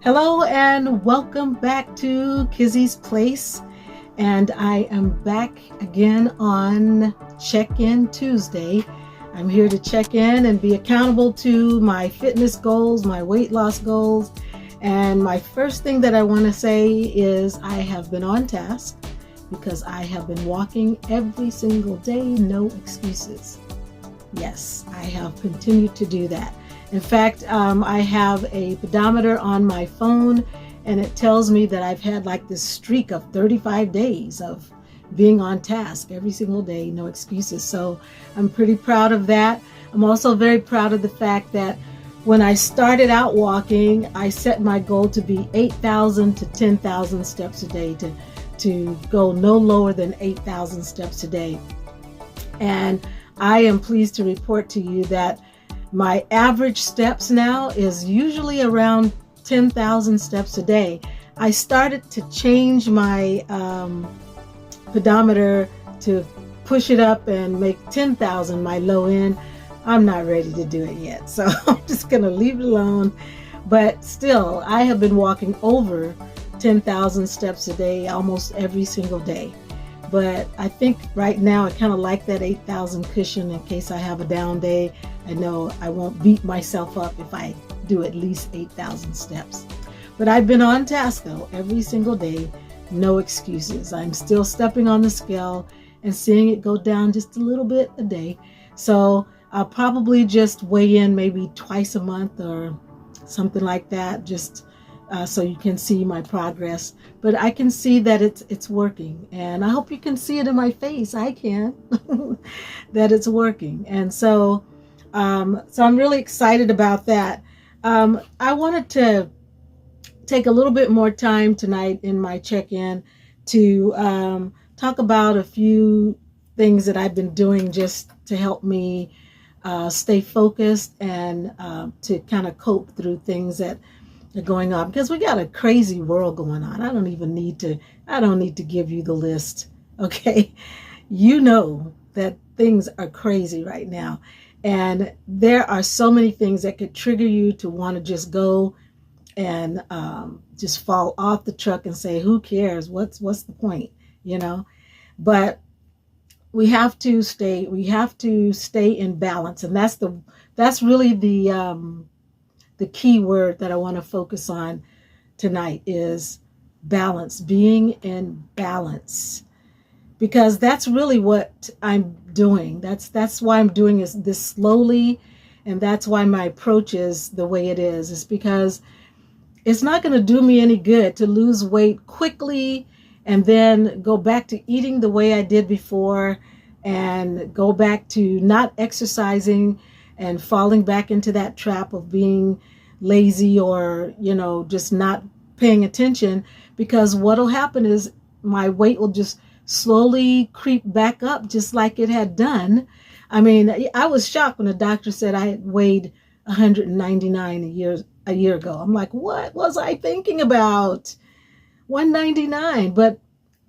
Hello and welcome back to Kizzy's Place. And I am back again on Check-In Tuesday. I'm here to check in and be accountable to my fitness goals, my weight loss goals. And my first thing that I want to say is I have been on task because I have been walking every single day, no excuses. Yes, I have continued to do that. In fact, I have a pedometer on my phone, and it tells me that I've had like this streak of 35 days of being on task every single day, no excuses. So I'm pretty proud of that. I'm also very proud of the fact that when I started out walking, I set my goal to be 8,000 to 10,000 steps a day, to go no lower than 8,000 steps a day. And I am pleased to report to you that my average steps now is usually around 10,000 steps a day. I started to change my pedometer to push it up and make 10,000 my low end. I'm not ready to do it yet, so I'm just going to leave it alone. But still, I have been walking over 10,000 steps a day almost every single day. But I think right now I kind of like that 8,000 cushion in case I have a down day. I know I won't beat myself up if I do at least 8,000 steps. But I've been on task though, every single day, no excuses. I'm still stepping on the scale and seeing it go down just a little bit a day. So I'll probably just weigh in maybe twice a month or something like that, just so you can see my progress. But I can see that it's working, and I hope you can see it in my face. I can that it's working, and so I'm really excited about that. I wanted to take a little bit more time tonight in my check-in to talk about a few things that I've been doing just to help me stay focused and to kind of cope through things that are going on, because we got a crazy world going on. I don't need to give you the list. Okay. You know that things are crazy right now, and there are so many things that could trigger you to want to just go and just fall off the truck and say, who cares? What's the point? But we have to stay in balance. And that's really the key word that I want to focus on tonight is balance, being in balance, because that's really what I'm doing. That's why I'm doing this slowly, and that's why my approach is the way it is. It's because it's not going to do me any good to lose weight quickly and then go back to eating the way I did before and go back to not exercising and falling back into that trap of being lazy or, just not paying attention, because what'll happen is my weight will just slowly creep back up just like it had done. I mean, I was shocked when the doctor said I had weighed 199 a year ago. I'm like, what was I thinking about? 199. But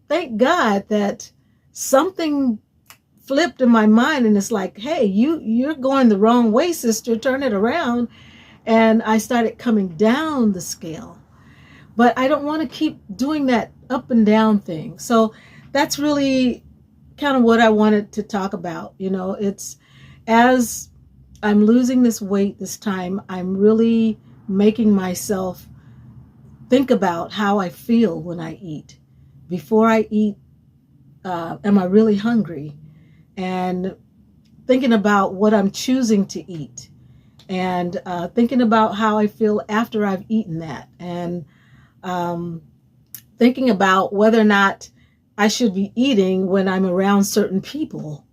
thank God that something flipped in my mind, and it's like, hey, you're going the wrong way, sister, turn it around. And I started coming down the scale, but I don't want to keep doing that up and down thing. So that's really kind of what I wanted to talk about. It's as I'm losing this weight this time, I'm really making myself think about how I feel when I eat. Before I eat, am I really hungry? And thinking about what I'm choosing to eat, and thinking about how I feel after I've eaten that, and thinking about whether or not I should be eating when I'm around certain people,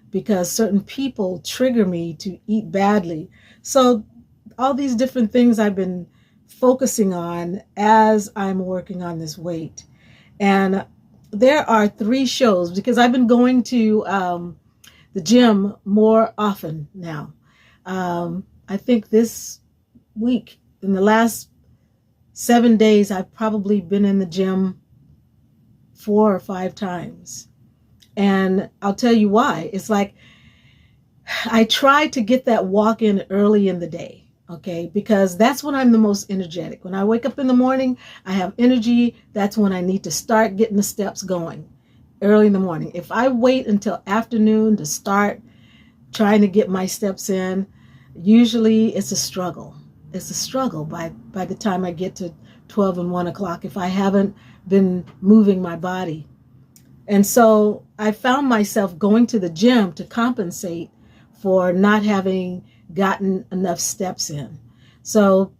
because certain people trigger me to eat badly. So all these different things I've been focusing on as I'm working on this weight. And there are 3 shows, because I've been going to the gym more often now. I think this week, in the last 7 days, I've probably been in the gym 4 or 5 times. And I'll tell you why. It's like I try to get that walk in early in the day. Okay, because that's when I'm the most energetic. When I wake up in the morning, I have energy. That's when I need to start getting the steps going early in the morning. If I wait until afternoon to start trying to get my steps in, usually it's a struggle. It's a struggle by the time I get to 12 and 1 o'clock if I haven't been moving my body. And so I found myself going to the gym to compensate for not having gotten enough steps in. So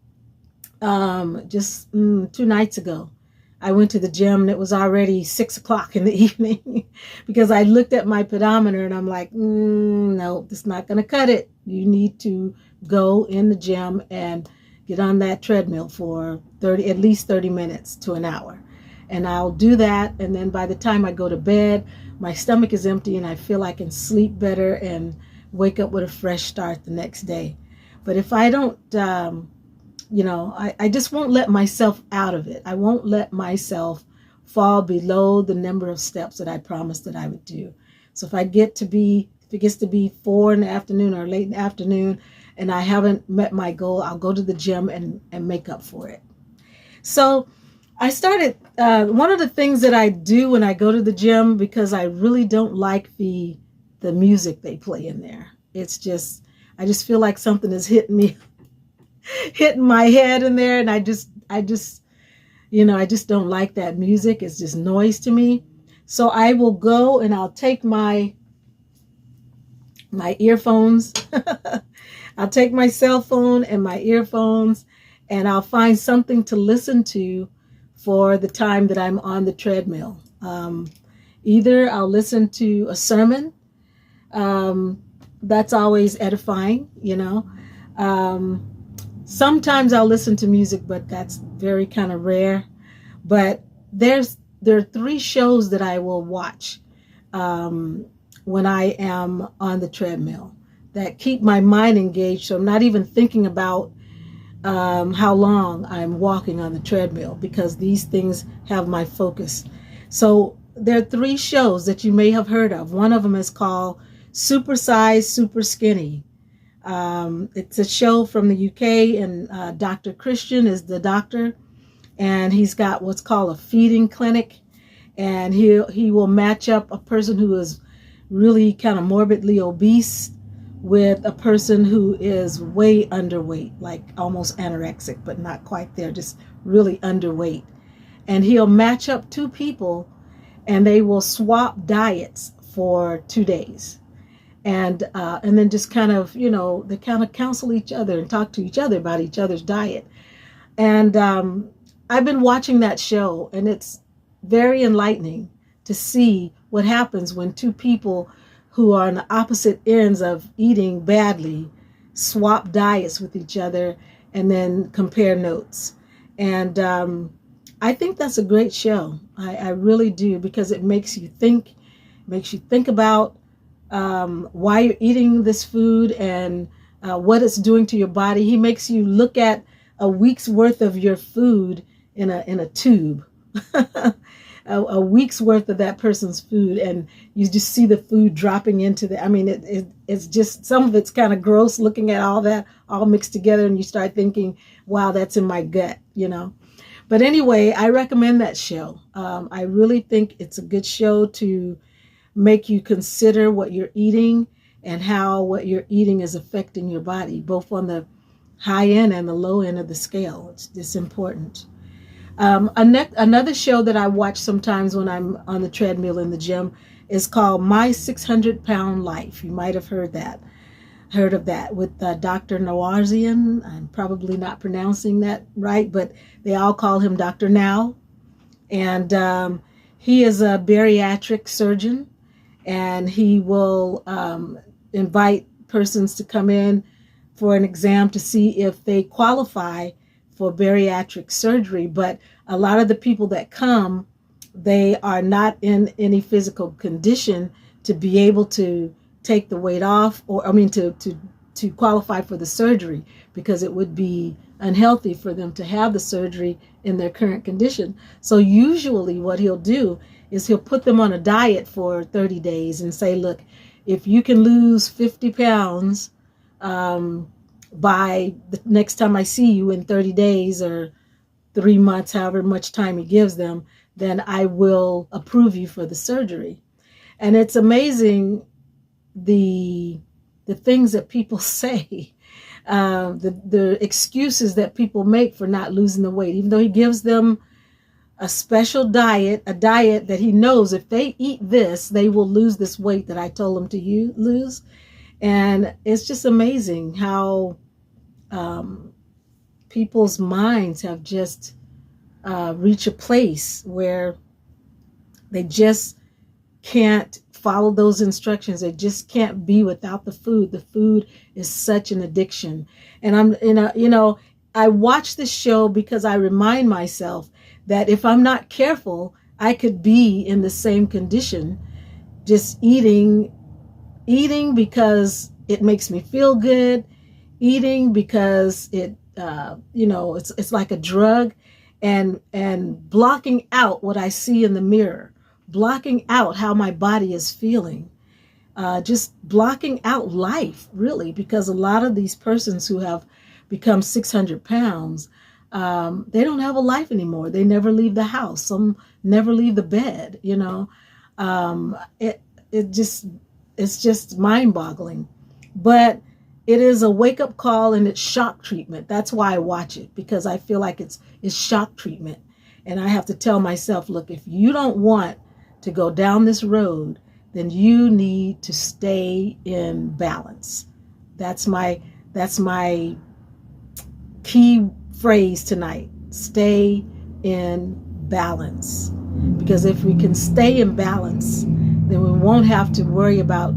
just 2 nights ago, I went to the gym and it was already 6 o'clock in the evening because I looked at my pedometer and I'm like, no, it's not going to cut it. You need to go in the gym and get on that treadmill for at least 30 minutes to an hour. And I'll do that. And then by the time I go to bed, my stomach is empty and I feel I can sleep better and wake up with a fresh start the next day. But if I don't, I just won't let myself out of it. I won't let myself fall below the number of steps that I promised that I would do. So if it gets to be 4 in the afternoon or late in the afternoon and I haven't met my goal, I'll go to the gym and make up for it. So I started, one of the things that I do when I go to the gym, because I really don't like the music they play in there. It's just, I just feel like something is hitting my head in there. And I just don't like that music. It's just noise to me. So I will go and I'll take my earphones. I'll take my cell phone and my earphones and I'll find something to listen to for the time that I'm on the treadmill. Either I'll listen to a sermon. That's always edifying, Sometimes I'll listen to music, but that's very kind of rare. But there are 3 shows that I will watch when I am on the treadmill that keep my mind engaged. So I'm not even thinking about how long I'm walking on the treadmill because these things have my focus. So there are 3 shows that you may have heard of. One of them is called Super Size, Super Skinny. It's a show from the UK and Dr. Christian is the doctor and he's got what's called a feeding clinic and he will match up a person who is really kind of morbidly obese with a person who is way underweight, like almost anorexic, but not quite there, just really underweight. And he'll match up 2 people and they will swap diets for 2 days. And then just kind of, they kind of counsel each other and talk to each other about each other's diet. And I've been watching that show and it's very enlightening to see what happens when 2 people who are on the opposite ends of eating badly swap diets with each other and then compare notes. And I think that's a great show. I really do, because it makes you think about why you're eating this food and what it's doing to your body. He makes you look at a week's worth of your food in a tube. A week's worth of that person's food, and you just see the food dropping into it's just, some of it's kind of gross looking at all that all mixed together, and you start thinking, wow, that's in my gut, But anyway, I recommend that show. I really think it's a good show to make you consider what you're eating and how what you're eating is affecting your body, both on the high end and the low end of the scale. It's important. Another show that I watch sometimes when I'm on the treadmill in the gym is called My 600-Pound Life. You might have heard of that with Dr. Nawazian. I'm probably not pronouncing that right, but they all call him Dr. Now. And he is a bariatric surgeon, and he will invite persons to come in for an exam to see if they qualify for bariatric surgery. But a lot of the people that come, they are not in any physical condition to be able to take the weight off, or to qualify for the surgery, because it would be unhealthy for them to have the surgery in their current condition. So usually what he'll do is he'll put them on a diet for 30 days and say, look, if you can lose 50 pounds, by the next time I see you in 30 days or 3 months, however much time he gives them, then I will approve you for the surgery. And it's amazing the things that people say, the excuses that people make for not losing the weight, even though he gives them a special diet, a diet that he knows if they eat this, they will lose this weight that I told them to lose. And it's just amazing how people's minds have just reached a place where they just can't follow those instructions. They just can't be without the food. The food is such an addiction. And I watch this show because I remind myself that if I'm not careful, I could be in the same condition, just eating because it makes me feel good, eating because it's like a drug, and blocking out what I see in the mirror, blocking out how my body is feeling, just blocking out life, really, because a lot of these persons who have become 600 pounds, they don't have a life anymore. They never leave the house. Some never leave the bed, it's just mind-boggling. But it is a wake-up call, and it's shock treatment. That's why I watch it, because I feel like it's shock treatment. And I have to tell myself, look, if you don't want to go down this road, then you need to stay in balance. That's my key phrase tonight. Stay in balance. Because if we can stay in balance, then we won't have to worry about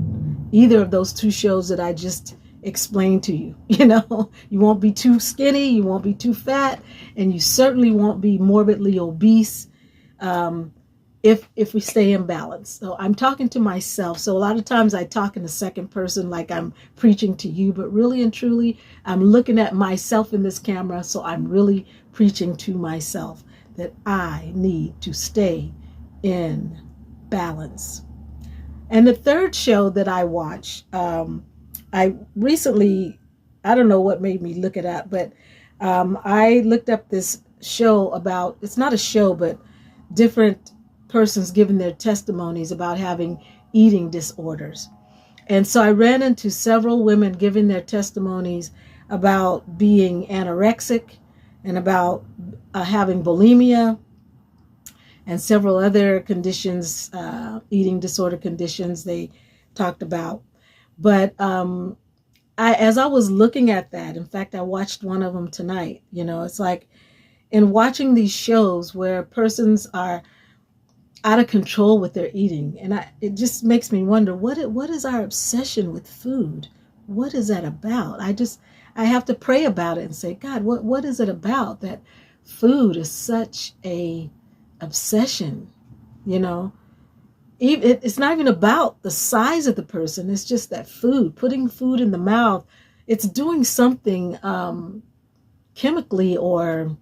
either of those two shows that I just explained to you. You won't be too skinny, you won't be too fat, and you certainly won't be morbidly obese if we stay in balance. So I'm talking to myself. So a lot of times I talk in the second person like I'm preaching to you, but really and truly I'm looking at myself in this camera. So I'm really preaching to myself that I need to stay in balance. And the third show that I watch, I recently, I don't know what made me look it up, but I looked up this show about, it's not a show, but different persons giving their testimonies about having eating disorders. And so I ran into several women giving their testimonies about being anorexic and about having bulimia and several other conditions, eating disorder conditions they talked about. But as I was looking at that, in fact, I watched one of them tonight. It's like in watching these shows where persons are out of control with their eating, and it just makes me wonder, what is our obsession with food? What is that about? I have to pray about it and say, God, what is it about that food is such a obsession? It's not even about the size of the person. It's just that food, putting food in the mouth, it's doing something chemically or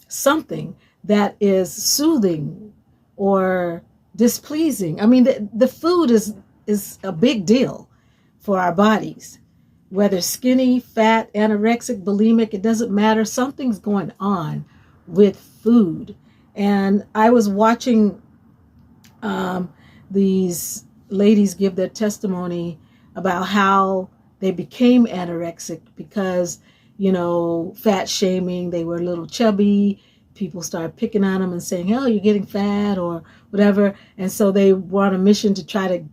something that is soothing or displeasing. I mean, the food is a big deal for our bodies, whether skinny, fat, anorexic, bulimic, it doesn't matter. Something's going on with food. And I was watching these ladies give their testimony about how they became anorexic because, fat shaming, they were a little chubby. People started picking on them and saying, oh, you're getting fat or whatever. And so they were on a mission to try to,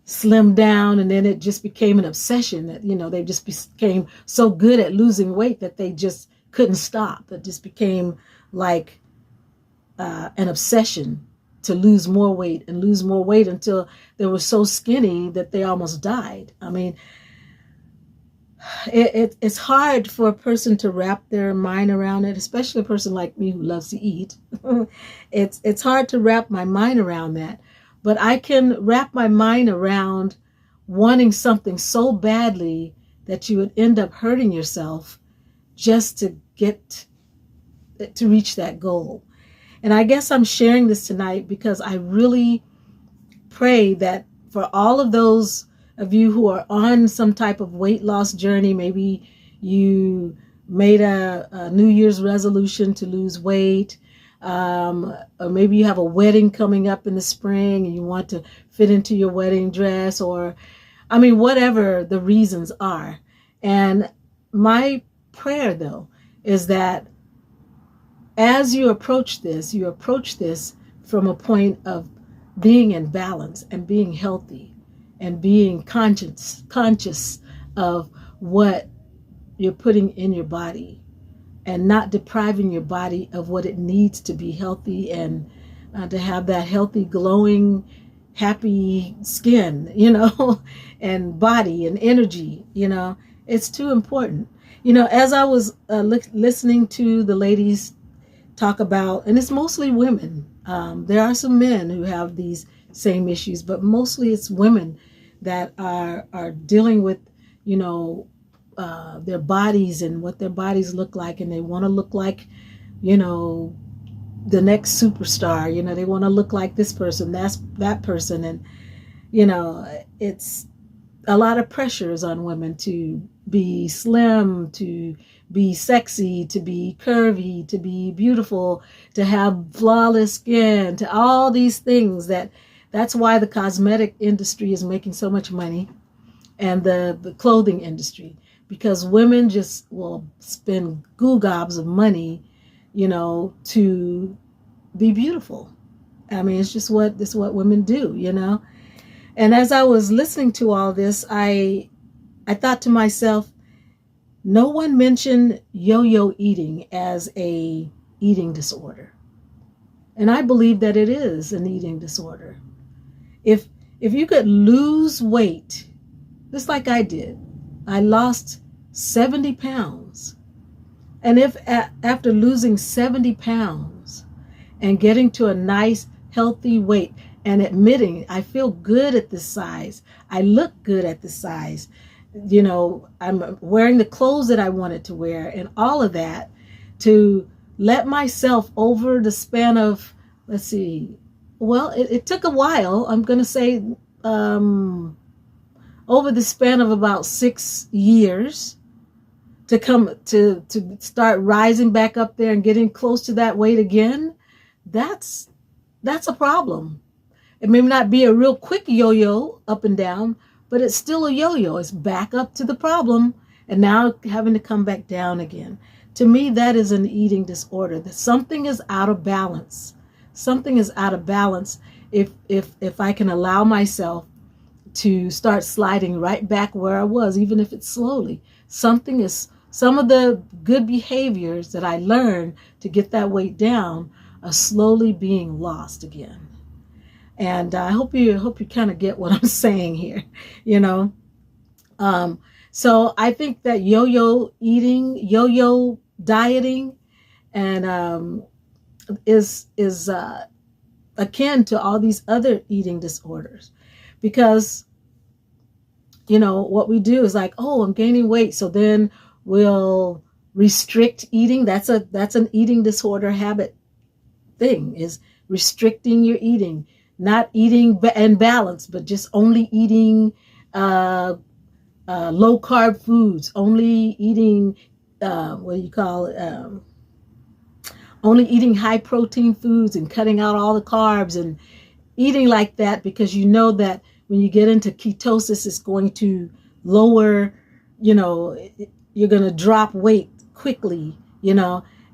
slim down. And then it just became an obsession that, they just became so good at losing weight that they just couldn't stop. It just became like an obsession to lose more weight until they were so skinny that they almost died. I mean, it's hard for a person to wrap their mind around it, especially a person like me who loves to eat. It's hard to wrap my mind around that, but I can wrap my mind around wanting something so badly that you would end up hurting yourself just to reach that goal. And I guess I'm sharing this tonight because I really pray that for all of those of you who are on some type of weight loss journey. Maybe you made a New Year's resolution to lose weight. Or maybe you have a wedding coming up in the spring and you want to fit into your wedding dress, or, I mean, whatever the reasons are. And my prayer, though, is that as you approach this from a point of being in balance and being healthy and being conscious of what you're putting in your body, and not depriving your body of what it needs to be healthy and to have that healthy, glowing, happy skin, and body and energy. It's too important. As I was listening to the ladies talk about, and it's mostly women. There are some men who have these same issues, but mostly it's women that are dealing with, their bodies and what their bodies look like, and they want to look like, the next superstar. They want to look like this person, that person, and it's a lot of pressures on women to be slim, to be sexy, to be curvy, to be beautiful, to have flawless skin, to all these things. That's why the cosmetic industry is making so much money, and the clothing industry, because women just will spend goo gobs of money, to be beautiful. I mean, it's just what women do, And as I was listening to all this, I thought to myself, no one mentioned yo-yo eating as a eating disorder. And I believe that it is an eating disorder. If you could lose weight, just like I did, I lost 70 pounds. And if after losing 70 pounds and getting to a nice, healthy weight and admitting I feel good at this size, I look good at this size, I'm wearing the clothes that I wanted to wear and all of that, to let myself over the span of, let's see, well, it took a while. I'm going to say over the span of about 6 years to start rising back up there and getting close to that weight again. That's a problem. It may not be a real quick yo-yo up and down, but it's still a yo-yo. It's back up to the problem and now having to come back down again. To me, that is an eating disorder. That something is out of balance. Something is out of balance if I can allow myself to start sliding right back where I was, even if it's slowly. Some of the good behaviors that I learned to get that weight down are slowly being lost again. And I hope you kind of get what I'm saying here, So I think that yo-yo eating, yo-yo dieting, and is akin to all these other eating disorders, because what we do is like, oh, I'm gaining weight, so then we'll restrict eating. That's an eating disorder habit thing, is restricting your eating. Not eating in balance, but just only eating low carb foods, only eating only eating high protein foods and cutting out all the carbs and eating like that, because you know that when you get into ketosis, it's going to lower, you're going to drop weight quickly,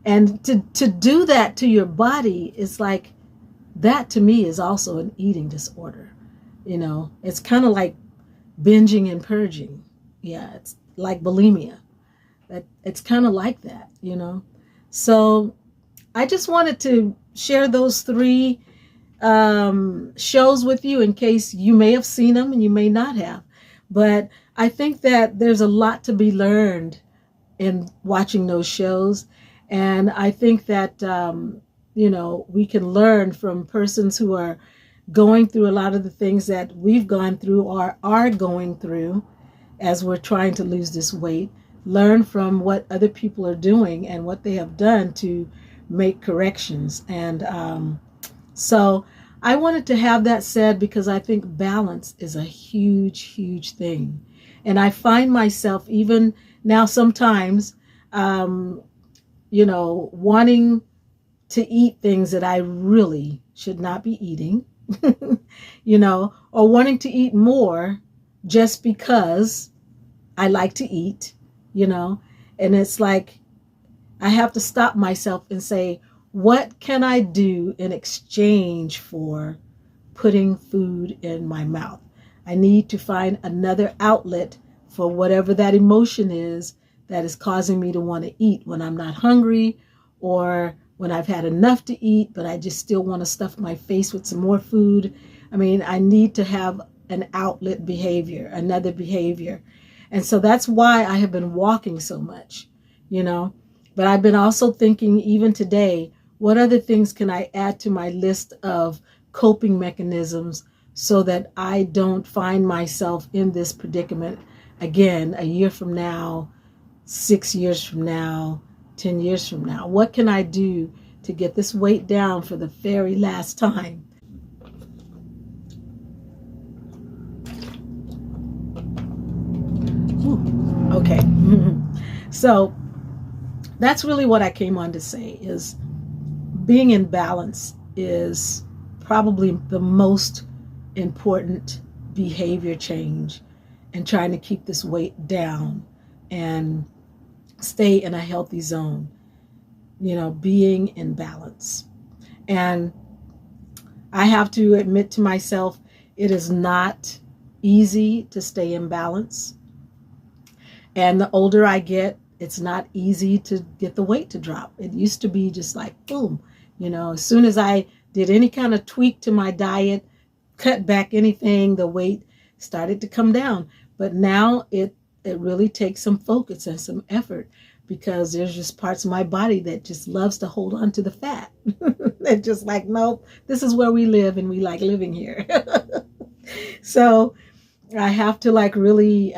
and to do that to your body is like, that to me is also an eating disorder. It's kind of like binging and purging. Yeah, it's like bulimia. It's kind of like that, So I just wanted to share those 3 shows with you in case you may have seen them and you may not have. But I think that there's a lot to be learned in watching those shows. And I think that we can learn from persons who are going through a lot of the things that we've gone through or are going through as we're trying to lose this weight. Learn from what other people are doing and what they have done to make corrections. And so I wanted to have that said because I think balance is a huge, huge thing. And I find myself even now sometimes, um, wanting to eat things that I really should not be eating, or wanting to eat more just because I like to eat, and it's like I have to stop myself and say, what can I do in exchange for putting food in my mouth? I need to find another outlet for whatever that emotion is that is causing me to want to eat when I'm not hungry, or when I've had enough to eat, but I just still want to stuff my face with some more food. I mean, I need to have an outlet behavior, another behavior. And so that's why I have been walking so much, But I've been also thinking, even today, what other things can I add to my list of coping mechanisms so that I don't find myself in this predicament again a year from now, 6 years from now, 10 years from now? What can I do to get this weight down for the very last time? Ooh, okay. So that's really what I came on to say, is being in balance is probably the most important behavior change in trying to keep this weight down and stay in a healthy zone, being in balance. And I have to admit to myself, it is not easy to stay in balance. And the older I get, it's not easy to get the weight to drop. It used to be just like, boom, as soon as I did any kind of tweak to my diet, cut back anything, the weight started to come down. But now it really takes some focus and some effort, because there's just parts of my body that just loves to hold on to the fat. They're just like, nope, this is where we live and we like living here. So I have to really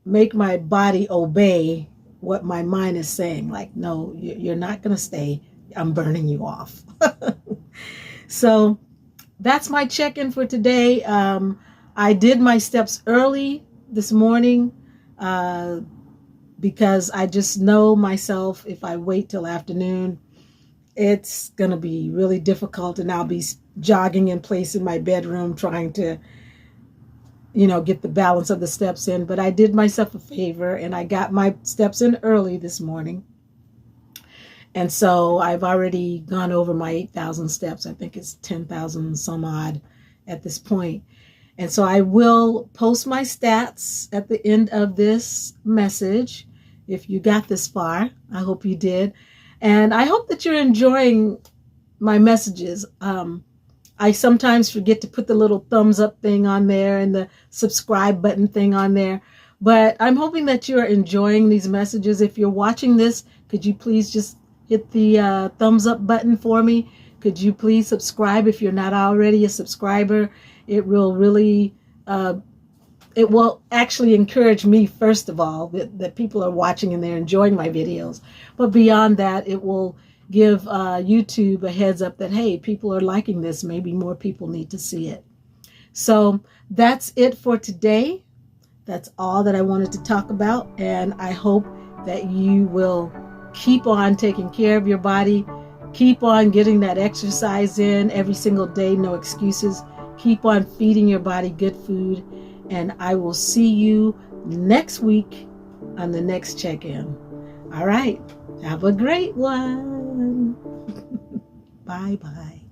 make my body obey what my mind is saying. Like, no, you're not going to stay. I'm burning you off. So that's my check-in for today. I did my steps early this morning because I just know myself, if I wait till afternoon, it's going to be really difficult, and I'll be jogging in place in my bedroom trying to get the balance of the steps in. But I did myself a favor and I got my steps in early this morning. And so I've already gone over my 8,000 steps. I think it's 10,000 some odd at this point. And so I will post my stats at the end of this message. If you got this far, I hope you did. And I hope that you're enjoying my messages. I sometimes forget to put the little thumbs up thing on there and the subscribe button thing on there. But I'm hoping that you're enjoying these messages. If you're watching this, could you please just hit the thumbs up button for me? Could you please subscribe if you're not already a subscriber? It will really, it will actually encourage me, first of all, that people are watching and they're enjoying my videos. But beyond that, it will give YouTube a heads up that, hey, people are liking this. Maybe more people need to see it. So that's it for today. That's all that I wanted to talk about. And I hope that you will keep on taking care of your body. Keep on getting that exercise in every single day. No excuses. Keep on feeding your body good food. And I will see you next week on the next check-in. All right. Have a great one. Bye-bye.